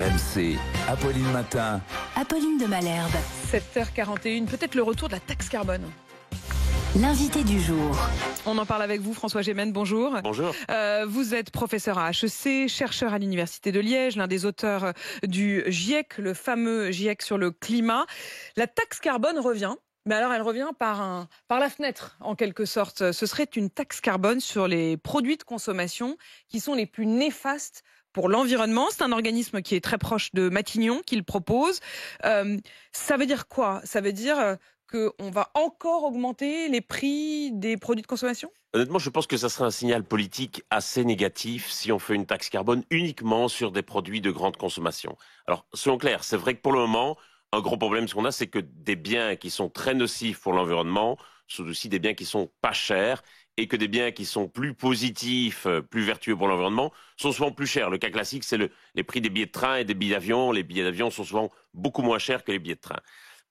MC, Apolline Matin. Apolline de Malherbe. 7h41, peut-être le retour de la taxe carbone. L'invité du jour. On en parle avec vous, François Gémen, bonjour. Bonjour. Vous êtes professeur à HEC, chercheur à l'Université de Liège, l'un des auteurs du GIEC, le fameux GIEC sur le climat. La taxe carbone revient. Mais alors, elle revient par la fenêtre, en quelque sorte. Ce serait une taxe carbone sur les produits de consommation qui sont les plus néfastes pour l'environnement. C'est un organisme qui est très proche de Matignon qui le propose. Ça veut dire quoi? Ça veut dire qu'on va encore augmenter les prix des produits de consommation? Honnêtement, je pense que ça serait un signal politique assez négatif si on fait une taxe carbone uniquement sur des produits de grande consommation. Alors, soyons clairs, c'est vrai que pour le moment, un gros problème qu'on a, c'est que des biens qui sont très nocifs pour l'environnement sont aussi des biens qui sont pas chers et que des biens qui sont plus positifs, plus vertueux pour l'environnement, sont souvent plus chers. Le cas classique, c'est les prix des billets de train et des billets d'avion. Les billets d'avion sont souvent beaucoup moins chers que les billets de train.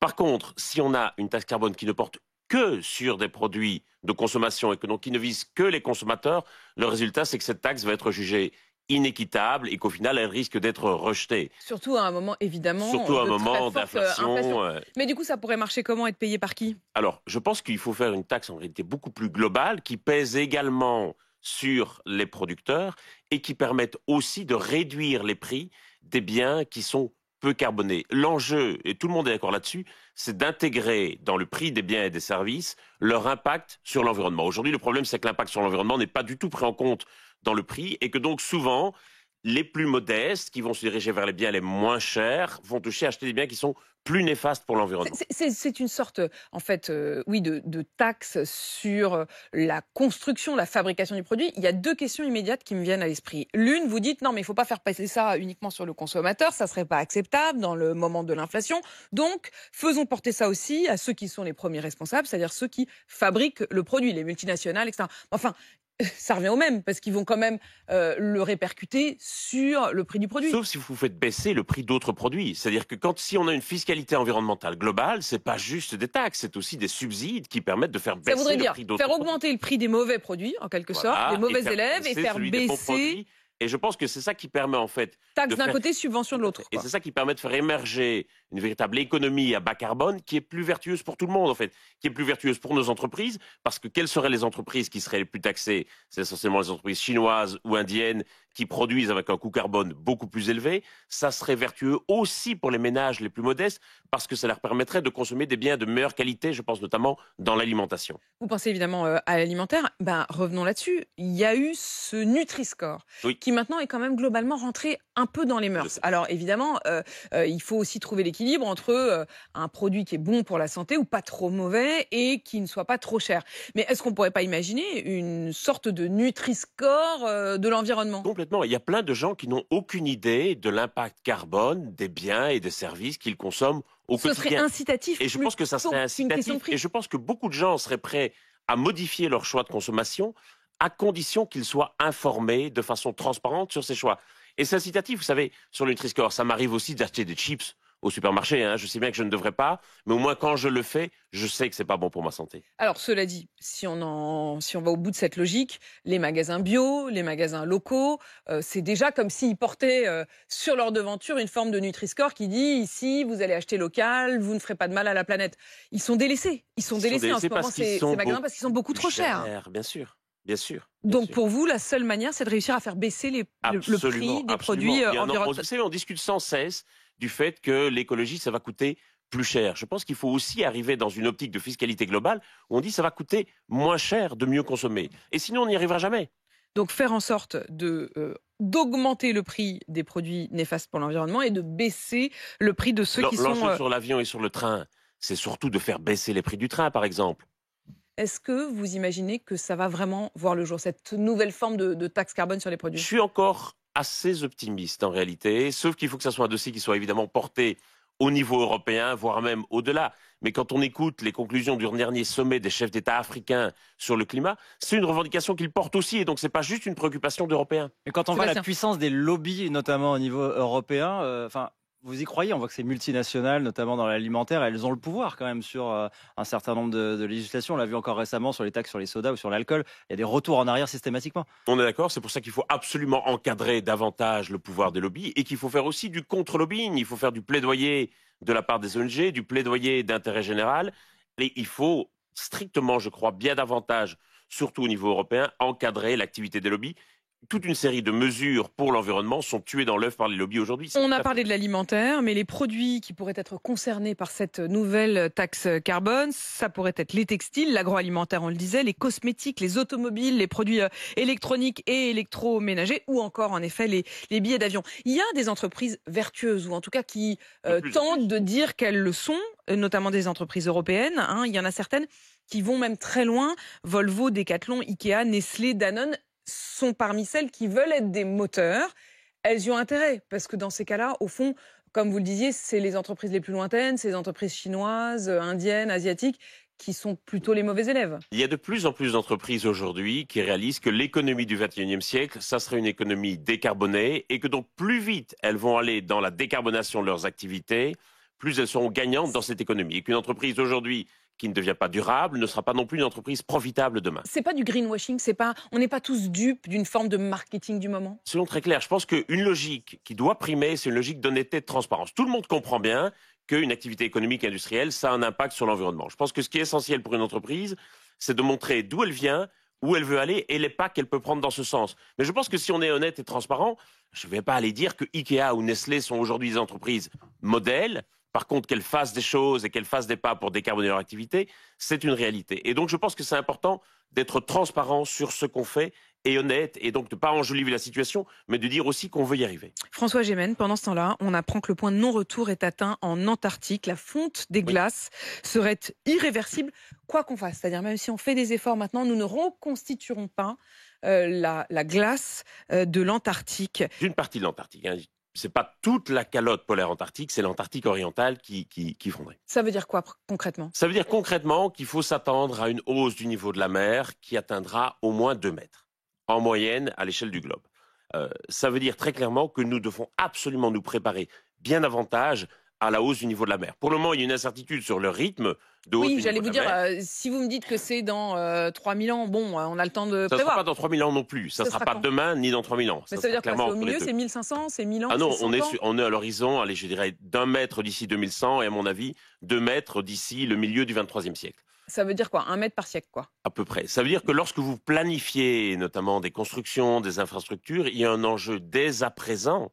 Par contre, si on a une taxe carbone qui ne porte que sur des produits de consommation et que donc qui ne vise que les consommateurs, le résultat, c'est que cette taxe va être jugée inéquitable et qu'au final, elle risque d'être rejetée. Surtout à un moment, évidemment, surtout à un de moment très forte d'inflation. Mais du coup, ça pourrait marcher comment? Être payé par qui? Alors, je pense qu'il faut faire une taxe en réalité beaucoup plus globale qui pèse également sur les producteurs et qui permette aussi de réduire les prix des biens qui sont peu carbonés. L'enjeu, et tout le monde est d'accord là-dessus, c'est d'intégrer dans le prix des biens et des services leur impact sur l'environnement. Aujourd'hui, le problème, c'est que l'impact sur l'environnement n'est pas du tout pris en compte dans le prix et que donc souvent, les plus modestes, qui vont se diriger vers les biens les moins chers, vont toucher à acheter des biens qui sont plus néfastes pour l'environnement. C'est une sorte, en fait, oui, de taxe sur la construction, la fabrication du produit. Il y a deux questions immédiates qui me viennent à l'esprit. L'une, vous dites, non, mais il ne faut pas faire passer ça uniquement sur le consommateur, ça ne serait pas acceptable dans le moment de l'inflation. Donc, faisons porter ça aussi à ceux qui sont les premiers responsables, c'est-à-dire ceux qui fabriquent le produit, les multinationales, etc. Enfin, ça revient au même, parce qu'ils vont quand même le répercuter sur le prix du produit. Sauf si vous faites baisser le prix d'autres produits. C'est-à-dire que si on a une fiscalité environnementale globale, c'est pas juste des taxes, c'est aussi des subsides qui permettent de faire baisser le prix d'autres produits. Ça voudrait dire faire augmenter le prix des mauvais produits, en quelque sorte, des mauvais élèves, et faire baisser... Et je pense que c'est ça qui permet en fait... Taxe d'un côté, subvention de l'autre. Et c'est ça qui permet de faire émerger une véritable économie à bas carbone qui est plus vertueuse pour tout le monde en fait, qui est plus vertueuse pour nos entreprises, parce que quelles seraient les entreprises qui seraient les plus taxées? C'est essentiellement les entreprises chinoises ou indiennes qui produisent avec un coût carbone beaucoup plus élevé. Ça serait vertueux aussi pour les ménages les plus modestes, parce que ça leur permettrait de consommer des biens de meilleure qualité, je pense notamment dans l'alimentation. Vous pensez évidemment à l'alimentaire. Ben, revenons là-dessus. Il y a eu ce Nutri-Score, qui maintenant est quand même globalement rentré un peu dans les mœurs. Alors évidemment, il faut aussi trouver l'équilibre entre un produit qui est bon pour la santé ou pas trop mauvais et qui ne soit pas trop cher. Mais est-ce qu'on ne pourrait pas imaginer une sorte de Nutri-Score de l'environnement? Complètement. Il y a plein de gens qui n'ont aucune idée de l'impact carbone des biens et des services qu'ils consomment au quotidien. Ce serait incitatif. Et je pense que ça serait incitatif. Et je pense que beaucoup de gens seraient prêts à modifier leur choix de consommation à condition qu'ils soient informés de façon transparente sur ces choix. Et c'est incitatif, vous savez, sur le Nutri-Score, ça m'arrive aussi d'acheter des chips au supermarché. Je sais bien que je ne devrais pas, mais au moins quand je le fais, je sais que c'est pas bon pour ma santé. Alors cela dit, si on va au bout de cette logique, les magasins bio, les magasins locaux, c'est déjà comme s'ils portaient sur leur devanture une forme de Nutri-Score qui dit ici vous allez acheter local, vous ne ferez pas de mal à la planète. Ils sont délaissés. Ils sont délaissés en ce moment ces magasins parce qu'ils sont beaucoup trop chers. Bien sûr. Bien sûr. Donc pour vous, la seule manière, c'est de réussir à faire baisser le prix des produits environnementaux. On discute sans cesse du fait que l'écologie, ça va coûter plus cher. Je pense qu'il faut aussi arriver dans une optique de fiscalité globale où on dit ça va coûter moins cher de mieux consommer. Et sinon, on n'y arrivera jamais. Donc faire en sorte d'augmenter le prix des produits néfastes pour l'environnement et de baisser le prix de ceux qui sont... L'enjeu sur l'avion et sur le train, c'est surtout de faire baisser les prix du train, par exemple. Est-ce que vous imaginez que ça va vraiment voir le jour, cette nouvelle forme de taxe carbone sur les produits? Je suis encore assez optimiste en réalité, sauf qu'il faut que ça soit un dossier qui soit évidemment porté au niveau européen, voire même au-delà. Mais quand on écoute les conclusions du dernier sommet des chefs d'État africains sur le climat, c'est une revendication qu'ils portent aussi, et donc c'est pas juste une préoccupation d'Européens. Et quand on voit la puissance des lobbies, notamment au niveau européen, Vous y croyez? On voit que ces multinationales, notamment dans l'alimentaire, elles ont le pouvoir quand même sur un certain nombre de législations. On l'a vu encore récemment sur les taxes sur les sodas ou sur l'alcool. Il y a des retours en arrière systématiquement. On est d'accord, c'est pour ça qu'il faut absolument encadrer davantage le pouvoir des lobbies et qu'il faut faire aussi du contre-lobbying. Il faut faire du plaidoyer de la part des ONG, du plaidoyer d'intérêt général. Et il faut strictement, je crois, bien davantage, surtout au niveau européen, encadrer l'activité des lobbies. Toute une série de mesures pour l'environnement sont tuées dans l'œuf par les lobbies aujourd'hui. On a parlé de l'alimentaire, mais les produits qui pourraient être concernés par cette nouvelle taxe carbone, ça pourrait être les textiles, l'agroalimentaire, on le disait, les cosmétiques, les automobiles, les produits électroniques et électroménagers, ou encore, en effet, les billets d'avion. Il y a des entreprises vertueuses, ou en tout cas qui tentent de dire qu'elles le sont, notamment des entreprises européennes. Hein. Il y en a certaines qui vont même très loin. Volvo, Decathlon, Ikea, Nestlé, Danone sont parmi celles qui veulent être des moteurs. Elles y ont intérêt, parce que dans ces cas-là, au fond, comme vous le disiez, c'est les entreprises les plus lointaines, c'est les entreprises chinoises, indiennes, asiatiques, qui sont plutôt les mauvais élèves. Il y a de plus en plus d'entreprises aujourd'hui qui réalisent que l'économie du XXIe siècle, ça serait une économie décarbonée et que donc plus vite elles vont aller dans la décarbonation de leurs activités, plus elles seront gagnantes dans cette économie. Et qu'une entreprise aujourd'hui qui ne devient pas durable ne sera pas non plus une entreprise profitable demain. C'est pas du greenwashing, on n'est pas tous dupes d'une forme de marketing du moment. Soyons très clairs, je pense qu'une logique qui doit primer, c'est une logique d'honnêteté et de transparence. Tout le monde comprend bien qu'une activité économique et industrielle, ça a un impact sur l'environnement. Je pense que ce qui est essentiel pour une entreprise, c'est de montrer d'où elle vient, où elle veut aller et les pas qu'elle peut prendre dans ce sens. Mais je pense que si on est honnête et transparent, je ne vais pas aller dire que Ikea ou Nestlé sont aujourd'hui des entreprises modèles. Par contre, qu'elles fassent des choses et qu'elles fassent des pas pour décarboner leur activité, c'est une réalité. Et donc, je pense que c'est important d'être transparent sur ce qu'on fait et honnête, et donc de ne pas enjoliver la situation, mais de dire aussi qu'on veut y arriver. François Gémen, pendant ce temps-là, on apprend que le point de non-retour est atteint en Antarctique. La fonte des glaces serait irréversible, quoi qu'on fasse. C'est-à-dire, même si on fait des efforts maintenant, nous ne reconstituerons pas la glace de l'Antarctique. D'une partie de l'Antarctique, hein. C'est pas toute la calotte polaire antarctique, c'est l'Antarctique orientale qui fondrait. Ça veut dire quoi concrètement? Ça veut dire concrètement qu'il faut s'attendre à une hausse du niveau de la mer qui atteindra au moins 2 mètres, en moyenne à l'échelle du globe. Ça veut dire très clairement que nous devons absolument nous préparer bien davantage à la hausse du niveau de la mer. Pour le moment, il y a une incertitude sur le rythme de hausse du niveau de la mer. Oui, j'allais vous dire, si vous me dites que c'est dans 3000 ans, bon, on a le temps de prévoir. Ça ne sera pas dans 3000 ans non plus. Ça ne sera pas demain ni dans 3000 ans. Mais ça veut dire quoi? C'est au milieu, c'est 1500, c'est 1000 ans? Ah non, on est à l'horizon, allez, je dirais, d'1 mètre d'ici 2100 et à mon avis, 2 mètres d'ici le milieu du 23e siècle. Ça veut dire quoi? 1 mètre par siècle, quoi? À peu près. Ça veut dire que lorsque vous planifiez notamment des constructions, des infrastructures, il y a un enjeu dès à présent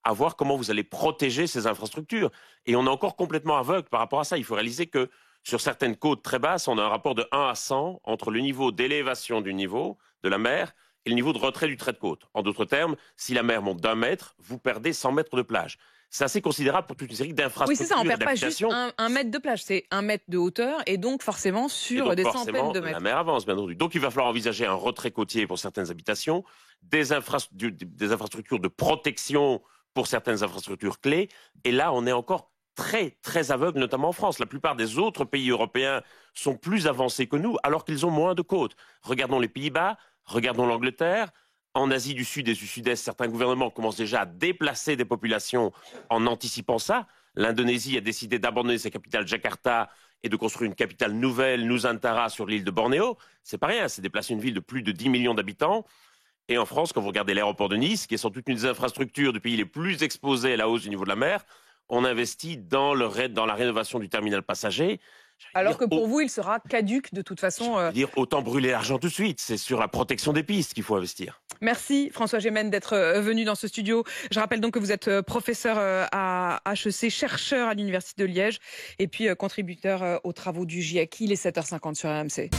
à voir comment vous allez protéger ces infrastructures. Et on est encore complètement aveugle par rapport à ça. Il faut réaliser que sur certaines côtes très basses, on a un rapport de 1 à 100 entre le niveau d'élévation du niveau de la mer et le niveau de retrait du trait de côte. En d'autres termes, si la mer monte d'1 mètre, vous perdez 100 mètres de plage. C'est assez considérable pour toute une série d'infrastructures. Oui, c'est ça, on ne perd pas juste 1 mètre de plage, c'est 1 mètre de hauteur et donc forcément sur des centaines de mètres. La mer avance, bien entendu. Donc il va falloir envisager un retrait côtier pour certaines habitations, des infrastructures de protection pour certaines infrastructures clés. Et là, on est encore très, très aveugle, notamment en France. La plupart des autres pays européens sont plus avancés que nous, alors qu'ils ont moins de côtes. Regardons les Pays-Bas, regardons l'Angleterre. En Asie du Sud et du Sud-Est, certains gouvernements commencent déjà à déplacer des populations en anticipant ça. L'Indonésie a décidé d'abandonner sa capitale Jakarta et de construire une capitale nouvelle, Nusantara, sur l'île de Bornéo. C'est pas rien, c'est déplacer une ville de plus de 10 millions d'habitants. Et en France, quand vous regardez l'aéroport de Nice, qui est sans doute une des infrastructures du pays les plus exposées à la hausse du niveau de la mer, on investit dans la rénovation du terminal passager. Alors que pour vous, il sera caduc de toute façon. Autant brûler l'argent tout de suite. C'est sur la protection des pistes qu'il faut investir. Merci François Gémen d'être venu dans ce studio. Je rappelle donc que vous êtes professeur à HEC, chercheur à l'Université de Liège et puis contributeur aux travaux du GIEC. Il est 7h50 sur RMC.